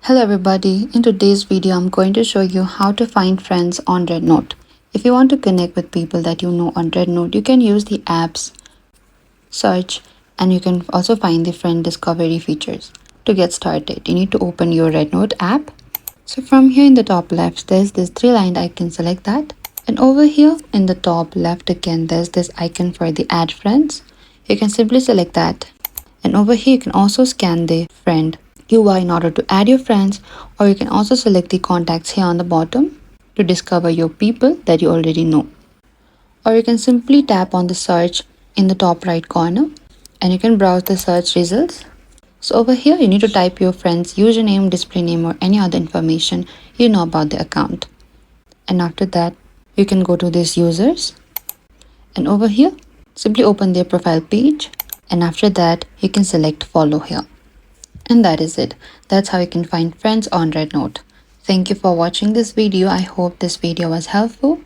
Hello everybody, in today's video I'm going to show you how to find friends on RedNote. If you want to connect with people that you know on RedNote, you can use the apps, search, and you can also find the friend discovery features. To get started, you need to open your RedNote app. So from here in the top left, there's this three-lined icon, select that. And over here in the top left again, there's this icon for the add friends. You can simply select that. And over here you can also scan the friend UI in order to add your friends, or you can also select the contacts here on the bottom to discover your people that you already know. Or you can simply tap on the search in the top right corner and you can browse the search results. So over here you need to type your friend's username, display name, or any other information you know about the account. And after that you can go to this users, and over here simply open their profile page, and after that you can select follow here. And that is it. That's how you can find friends on RedNote. Thank you for watching this video. I hope this video was helpful.